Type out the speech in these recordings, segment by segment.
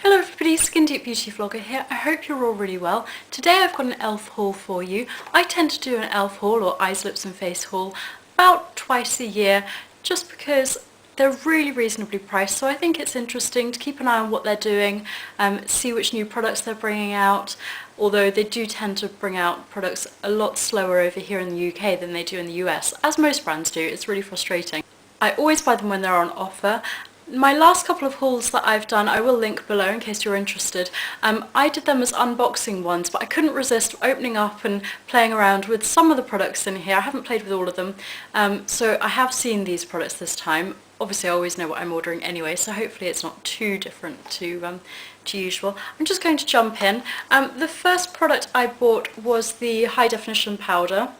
Hello everybody, Skin Deep Beauty Vlogger here. I hope you're all really well. Today I've got an e.l.f. haul for you. I tend to do an e.l.f. haul or eyes, lips and face haul about twice a year just because they're really reasonably priced, so I think it's interesting to keep an eye on what they're doing, see which new products they're bringing out, although they do tend to bring out products a lot slower over here in the UK than they do in the US, as most brands do. It's really frustrating. I always buy them when they're on offer. My last couple of hauls that I've done, I will link below in case you're interested. I did them as unboxing ones, but I couldn't resist opening up and playing around with some of the products in here. I haven't played with all of them, so I have seen these products this time. Obviously I always know what I'm ordering anyway, so hopefully it's not too different to usual. I'm just going to jump in. The first product I bought was the high definition powder.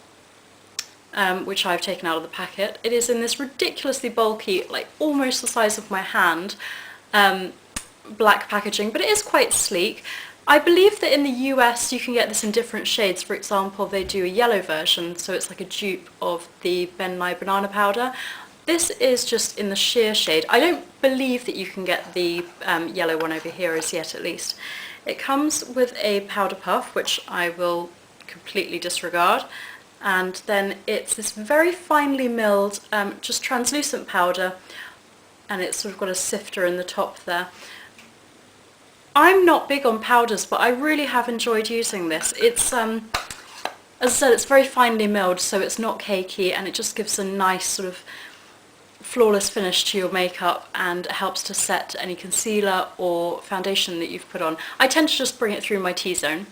Which I've taken out of the packet. It is in this ridiculously bulky, like almost the size of my hand, black packaging, but it is quite sleek. I believe that in the US you can get this in different shades. For example, they do a yellow version, so it's like a dupe of the Ben Nye banana powder. This is just in the sheer shade. I don't believe that you can get the yellow one over here as yet, at least. It comes with a powder puff, which I will completely disregard. And then it's this very finely milled, just translucent powder, and it's sort of got a sifter in the top there. I'm not big on powders, but I really have enjoyed using this. It's, as I said, it's very finely milled, so it's not cakey, and it just gives a nice sort of flawless finish to your makeup, and it helps to set any concealer or foundation that you've put on. I tend to just bring it through my T-zone.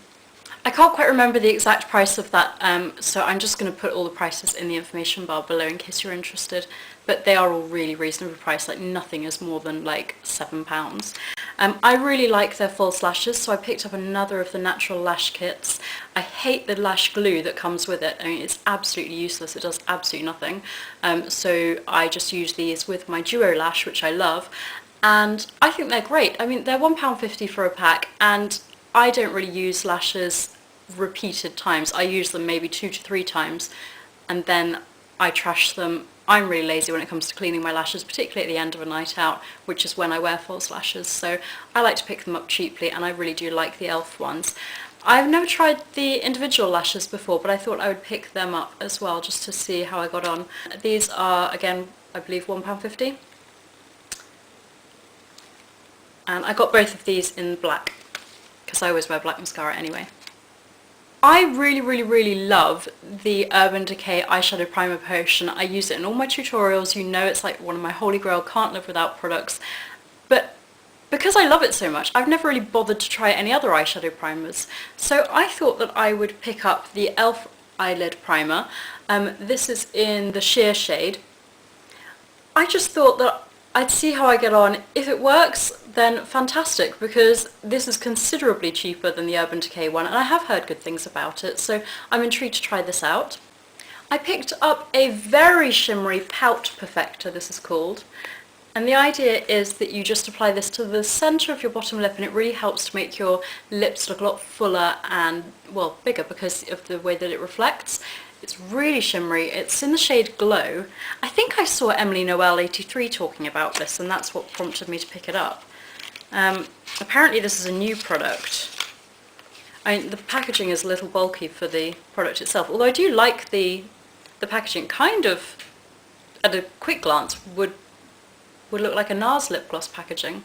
I can't quite remember the exact price of that, so I'm just going to put all the prices in the information bar below in case you're interested, but they are all really reasonably priced, like nothing is more than like £7. I really like their false lashes, so I picked up another of the natural lash kits. I hate the lash glue that comes with it. I mean, it's absolutely useless, it does absolutely nothing, so I just use these with my duo lash, which I love, and I think they're great. I mean, they're £1.50 for a pack, and I don't really use lashes repeated times. I use them maybe 2 to 3 times and then I trash them. I'm really lazy when it comes to cleaning my lashes, particularly at the end of a night out, which is when I wear false lashes, so I like to pick them up cheaply, and I really do like the e.l.f. ones. I've never tried the individual lashes before, but I thought I would pick them up as well just to see how I got on. These are, again, I believe £1.50, and I got both of these in black because I always wear black mascara anyway. I really love the Urban Decay Eyeshadow Primer Potion. I use it in all my tutorials. You know, it's like one of my holy grail, can't live without products. But because I love it so much, I've never really bothered to try any other eyeshadow primers. So I thought that I would pick up the e.l.f. Eyelid Primer. This is in the sheer shade. I just thought that I'd see how I get on. If it works, then fantastic, because this is considerably cheaper than the Urban Decay one, and I have heard good things about it, so I'm intrigued to try this out. I picked up a very shimmery Pout Perfector, this is called, and the idea is that you just apply this to the centre of your bottom lip, and it really helps to make your lips look a lot fuller and, well, bigger because of the way that it reflects. It's really shimmery. It's in the shade Glow. I think I saw Emily Noel 83 talking about this, and that's what prompted me to pick it up. Apparently this is a new product. I mean, the packaging is a little bulky for the product itself, although I do like the packaging. Kind of, at a quick glance, would look like a NARS lip gloss packaging.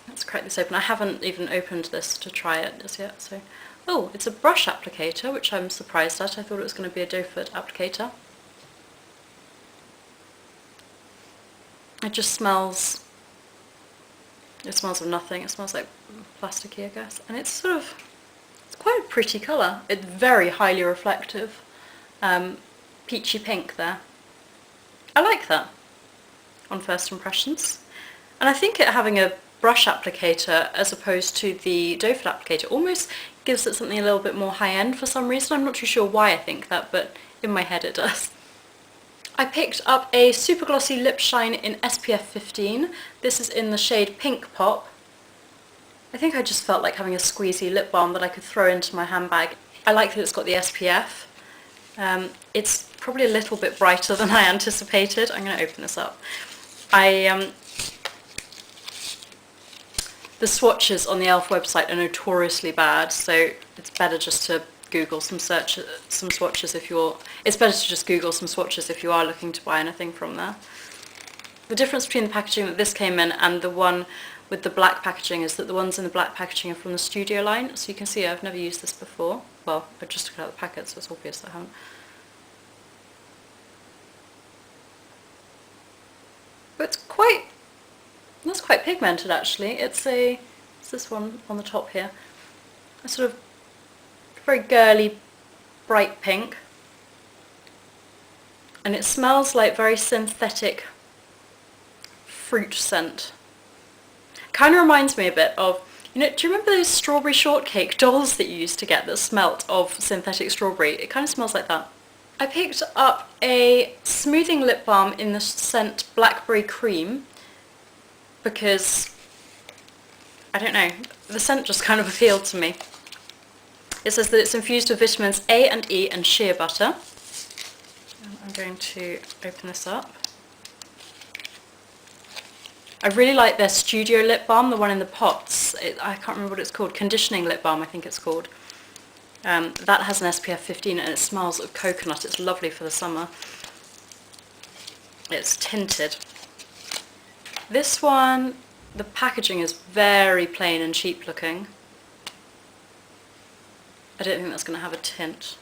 Let's crack this open. I haven't even opened this to try it as yet, so... Oh, it's a brush applicator, which I'm surprised at. I thought it was going to be a doe foot applicator. It just smells... It smells of nothing. It smells like plasticky, I guess. And it's sort of... It's quite a pretty colour. It's very highly reflective. Peachy pink there. I like that on first impressions. And I think it having a brush applicator as opposed to the doe foot applicator almost gives it something a little bit more high-end for some reason. I'm not too sure why I think that, but in my head it does. I picked up a super glossy lip shine in SPF 15. This is in the shade Pink Pop. I think I just felt like having a squeezy lip balm that I could throw into my handbag. I like that it's got the SPF. It's probably a little bit brighter than I anticipated. I'm going to open this up. The swatches on the e.l.f. website are notoriously bad, so it's better just to Google some swatches if you're... It's better to just Google some swatches if you are looking to buy anything from there. The difference between the packaging that this came in and the one with the black packaging is that the ones in the black packaging are from the Studio line, so you can see I've never used this before. Well, I just took it out of the packet, so it's obvious I haven't. But that's quite pigmented actually. It's this one on the top here. A sort of very girly, bright pink. And it smells like very synthetic fruit scent. Kind of reminds me a bit of, do you remember those strawberry shortcake dolls that you used to get that smelt of synthetic strawberry? It kind of smells like that. I picked up a smoothing lip balm in the scent Blackberry Cream because, I don't know, the scent just kind of appealed to me. It says that it's infused with vitamins A and E and shea butter. I'm going to open this up. I really like their Studio lip balm, the one in the pots. I can't remember what it's called. Conditioning lip balm, I think it's called. That has an SPF 15 and it smells of coconut. It's lovely for the summer. It's tinted. This one, the packaging is very plain and cheap looking. I don't think that's going to have a tint.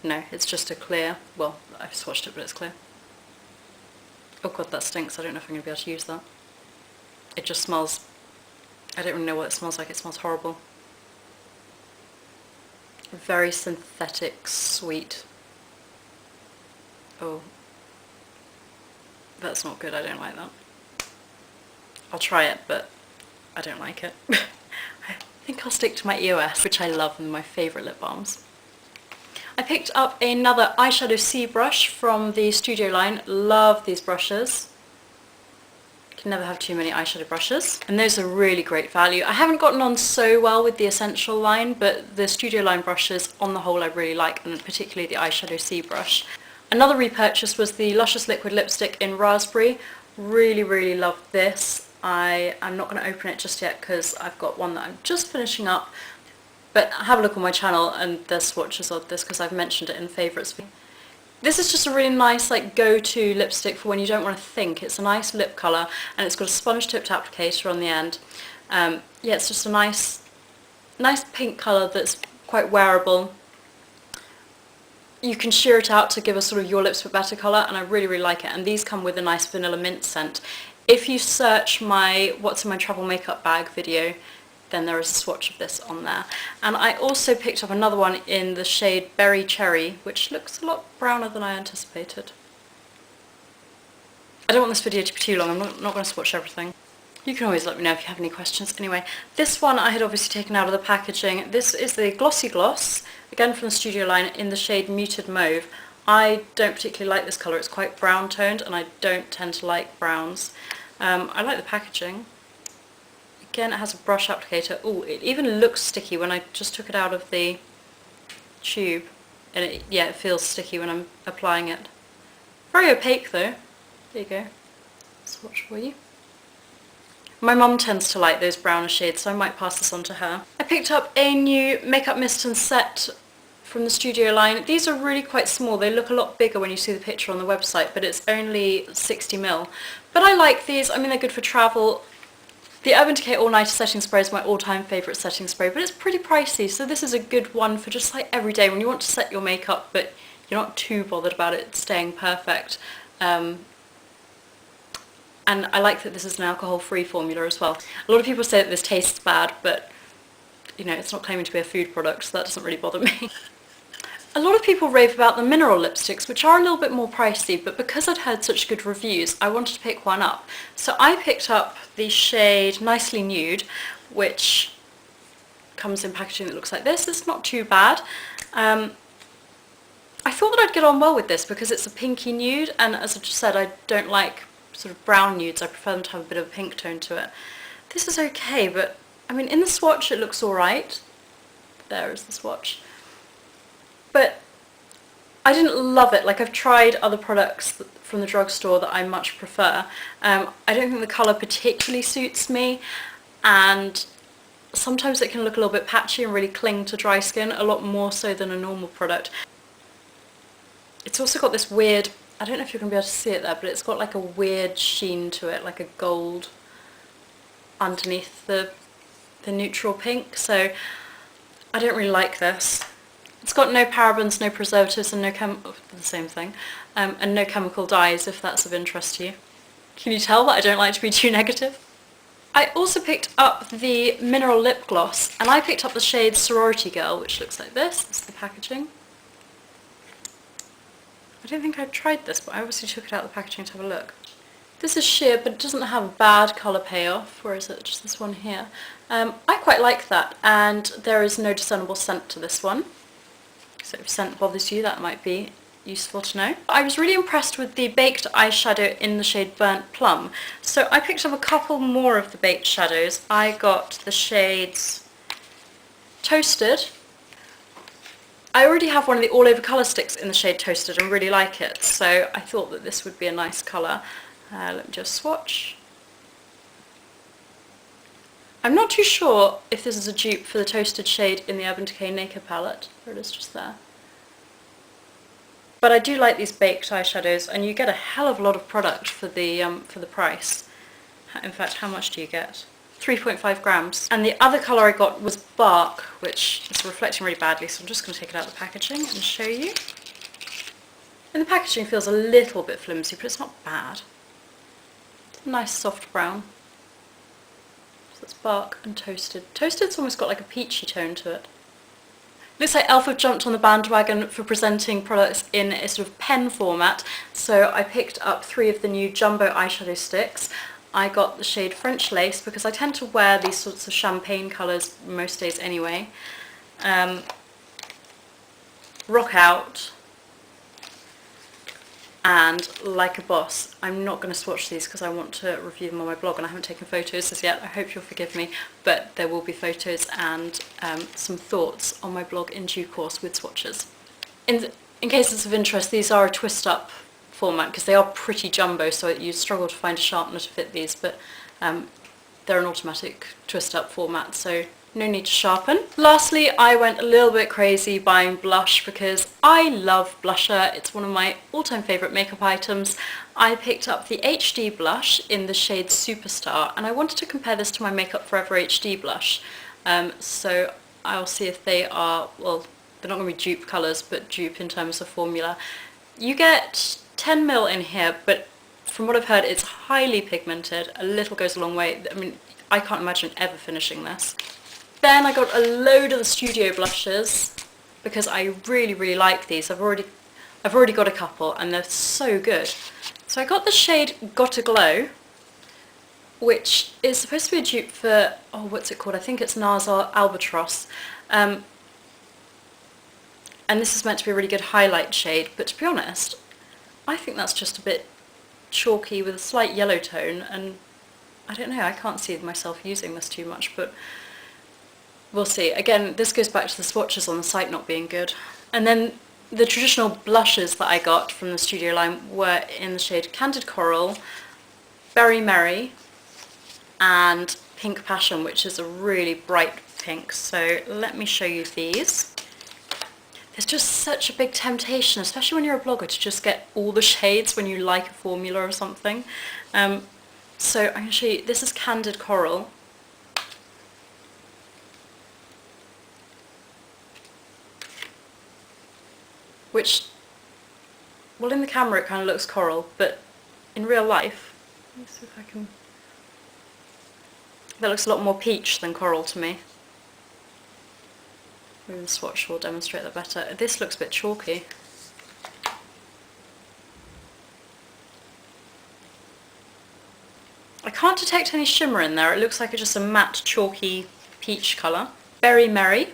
No, it's just a clear. Well, I've swatched it, but it's clear. Oh god, that stinks. I don't know if I'm going to be able to use that. It just smells... I don't really know what it smells like. It smells horrible. Very synthetic, sweet. Oh. That's not good. I don't like that. I'll try it, but I don't like it. I think I'll stick to my e.l.f, which I love and my favourite lip balms. I picked up another eyeshadow C brush from the Studio line. Love these brushes. Can never have too many eyeshadow brushes. And those are really great value. I haven't gotten on so well with the Essential line, but the Studio line brushes on the whole I really like, and particularly the eyeshadow C brush. Another repurchase was the Luscious liquid lipstick in Raspberry. Really, really love this. I'm not going to open it just yet because I've got one that I'm just finishing up. But have a look on my channel and there's swatches of this because I've mentioned it in favourites. This is just a really nice go-to lipstick for when you don't want to think. It's a nice lip colour and it's got a sponge tipped applicator on the end. Yeah, it's just a nice pink colour that's quite wearable. You can sheer it out to give a sort of your lips but better colour, and I really, really like it. And these come with a nice vanilla mint scent. If you search my What's in My Travel Makeup Bag video, then there is a swatch of this on there. And I also picked up another one in the shade Berry Cherry, which looks a lot browner than I anticipated. I don't want this video to be too long, I'm not going to swatch everything. You can always let me know if you have any questions. Anyway, this one I had obviously taken out of the packaging. This is the Glossy Gloss, again from the Studio line, in the shade Muted Mauve. I don't particularly like this colour, it's quite brown toned and I don't tend to like browns. I like the packaging. Again, it has a brush applicator. Oh, it even looks sticky when I just took it out of the tube. And it feels sticky when I'm applying it. Very opaque though. There you go. Swatch for you. My mum tends to like those browner shades, so I might pass this on to her. I picked up a new makeup mist and set from the Studio line. These are really quite small. They look a lot bigger when you see the picture on the website, but it's only 60ml. But I like these. I mean, they're good for travel. The Urban Decay All Nighter Setting Spray is my all-time favourite setting spray, but it's pretty pricey, so this is a good one for just like every day when you want to set your makeup, but you're not too bothered about it staying perfect. And I like that this is an alcohol-free formula as well. A lot of people say that this tastes bad, but you know, it's not claiming to be a food product, so that doesn't really bother me. A lot of people rave about the mineral lipsticks, which are a little bit more pricey, but because I'd heard such good reviews, I wanted to pick one up. So I picked up the shade Nicely Nude, which comes in packaging that looks like this. It's not too bad. I thought that I'd get on well with this because it's a pinky nude, and as I just said, I don't like sort of brown nudes. I prefer them to have a bit of a pink tone to it. This is okay, but I mean, in the swatch it looks alright. There is the swatch. But I didn't love it. Like, I've tried other products from the drugstore that I much prefer. I don't think the colour particularly suits me, and sometimes it can look a little bit patchy and really cling to dry skin, a lot more so than a normal product. It's also got this weird, I don't know if you're going to be able to see it there, but it's got like a weird sheen to it, like a gold underneath the neutral pink, so I don't really like this. It's got no parabens, no preservatives, and the same thing, and no chemical dyes, if that's of interest to you. Can you tell that I don't like to be too negative? I also picked up the mineral lip gloss, and I picked up the shade Sorority Girl, which looks like this. This is the packaging. I don't think I've tried this, but I obviously took it out of the packaging to have a look. This is sheer, but it doesn't have a bad colour payoff, where is it? Just this one here. I quite like that, and there is no discernible scent to this one. So if scent bothers you, that might be useful to know. I was really impressed with the baked eyeshadow in the shade Burnt Plum, so I picked up a couple more of the baked shadows. I got the shades Toasted. I already have one of the all over colour sticks in the shade Toasted and really like it, so I thought that this would be a nice colour. Let me just swatch. I'm not too sure if this is a dupe for the Toasted shade in the Urban Decay Naked palette. There it is, just there. But I do like these baked eyeshadows, and you get a hell of a lot of product for the price. In fact, how much do you get? 3.5 grams. And the other colour I got was Bark, which is reflecting really badly, so I'm just going to take it out of the packaging and show you. And the packaging feels a little bit flimsy, but it's not bad. It's a nice soft brown. So that's Bark and Toasted. Toasted's almost got like a peachy tone to it. Looks like e.l.f. have jumped on the bandwagon for presenting products in a sort of pen format, so I picked up 3 of the new jumbo eyeshadow sticks. I got the shade French Lace because I tend to wear these sorts of champagne colours most days anyway. Rock Out, and Like a Boss. I'm not going to swatch these because I want to review them on my blog and I haven't taken photos as yet. I hope you'll forgive me, but there will be photos and some thoughts on my blog in due course with swatches. In case it's of interest, these are a twist up format because they are pretty jumbo, so you struggle to find a sharpener to fit these, but they're an automatic twist up format, so no need to sharpen. Lastly, I went a little bit crazy buying blush because I love blusher. It's one of my all-time favourite makeup items. I picked up the HD blush in the shade Superstar, and I wanted to compare this to my Makeup Forever HD blush. So I'll see if they are, well, they're not going to be dupe colours, but dupe in terms of formula. You get 10ml in here, but from what I've heard, it's highly pigmented. A little goes a long way. I mean, I can't imagine ever finishing this. Then I got a load of the Studio blushes because I really, really like these. I've already got a couple and they're so good. So I got the shade Gotta Glow, which is supposed to be a dupe for, oh, what's it called? I think it's NARS Albatross. And this is meant to be a really good highlight shade, but to be honest, I think that's just a bit chalky with a slight yellow tone, and I don't know, I can't see myself using this too much, but we'll see. Again, this goes back to the swatches on the site not being good. And then the traditional blushes that I got from the Studio line were in the shade Candid Coral, Berry Merry, and Pink Passion, which is a really bright pink. So let me show you these. There's just such a big temptation, especially when you're a blogger, to just get all the shades when you like a formula or something. So I'm going to show you, this is Candid Coral. Which, well, in the camera it kind of looks coral, but in real life, let me see if I can, that looks a lot more peach than coral to me. Maybe the swatch will demonstrate that better. This looks a bit chalky. I can't detect any shimmer in there. It looks like it's just a matte, chalky peach colour. Berry Merry.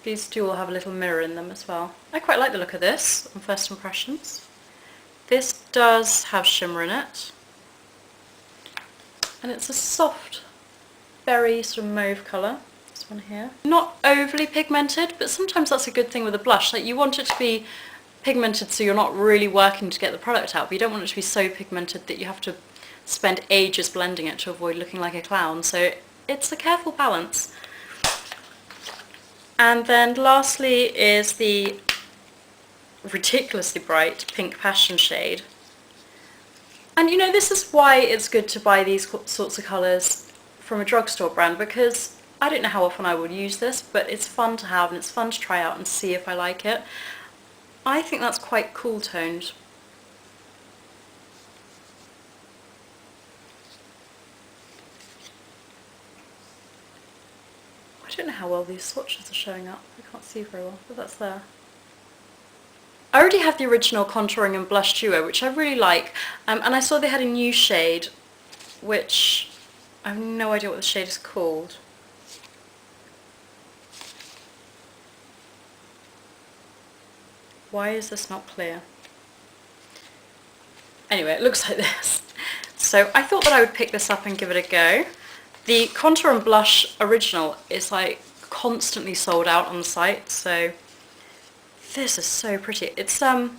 These two will have a little mirror in them as well. I quite like the look of this on first impressions. This does have shimmer in it. And it's a soft, very sort of mauve colour. This one here. Not overly pigmented, but sometimes that's a good thing with a blush. Like, you want it to be pigmented so you're not really working to get the product out, but you don't want it to be so pigmented that you have to spend ages blending it to avoid looking like a clown. So it's a careful balance. And then lastly is the ridiculously bright Pink Passion shade. And you know, this is why it's good to buy these sorts of colours from a drugstore brand, because I don't know how often I would use this, but it's fun to have and it's fun to try out and see if I like it. I think that's quite cool toned. I don't know how well these swatches are showing up. I can't see very well, but that's there. I already have the original contouring and blush duo, which I really like, and I saw they had a new shade, which I have no idea what the shade is called. Why is this not clear? Anyway, it looks like this. So I thought that I would pick this up and give it a go. The contour and blush original is like constantly sold out on the site, so this is so pretty. It's got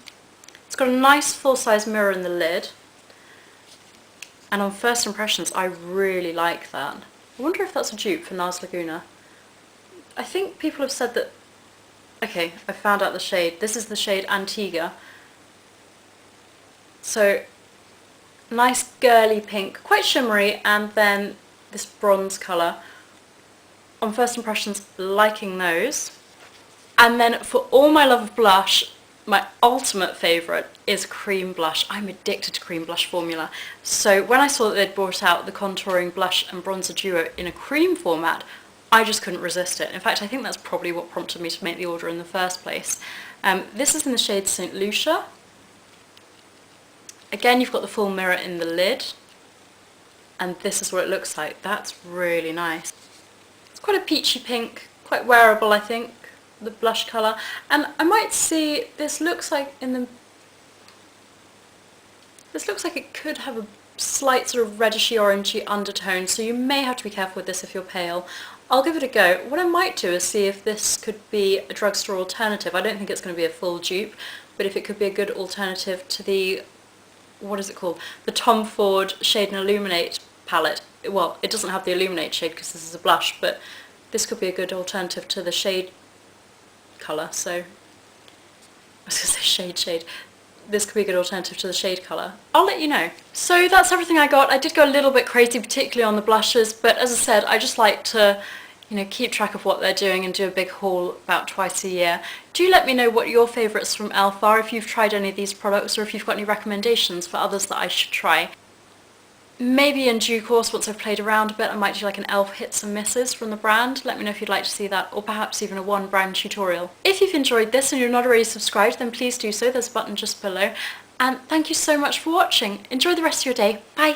a nice full-size mirror in the lid, and on first impressions I really like that. I wonder if that's a dupe for Nars Laguna. I think people have said that. Okay, I found out the shade. This is the shade Antigua. So, nice girly pink, quite shimmery, and then this bronze colour. On first impressions, liking those. And then for all my love of blush, my ultimate favourite is cream blush. I'm addicted to cream blush formula. So when I saw that they'd brought out the contouring blush and bronzer duo in a cream format, I just couldn't resist it. In fact, I think that's probably what prompted me to make the order in the first place. This is in the shade St. Lucia. Again, you've got the full mirror in the lid, and this is what it looks like. That's really nice. It's quite a peachy pink, quite wearable, I think, the blush colour. And I might see, this looks like it could have a slight sort of redishy orangey undertone, so you may have to be careful with this if you're pale. I'll give it a go. What I might do is see if this could be a drugstore alternative. I don't think it's going to be a full dupe, but if it could be a good alternative to the, what is it called? The Tom Ford Shade and Illuminate palette. Well, it doesn't have the Illuminate shade because this is a blush, but this could be a good alternative to the shade colour, so I was going to say shade. This could be a good alternative to the shade colour. I'll let you know. So that's everything I got. I did go a little bit crazy, particularly on the blushes, but as I said, I just like to, you know, keep track of what they're doing and do a big haul about twice a year. Do let me know what your favourites from e.l.f. are, if you've tried any of these products, or if you've got any recommendations for others that I should try. Maybe in due course, once I've played around a bit, I might do like an e.l.f. hits and misses from the brand. Let me know if you'd like to see that, or perhaps even a one brand tutorial. If you've enjoyed this and you're not already subscribed, then please do so. There's a button just below. And thank you so much for watching. Enjoy the rest of your day. Bye!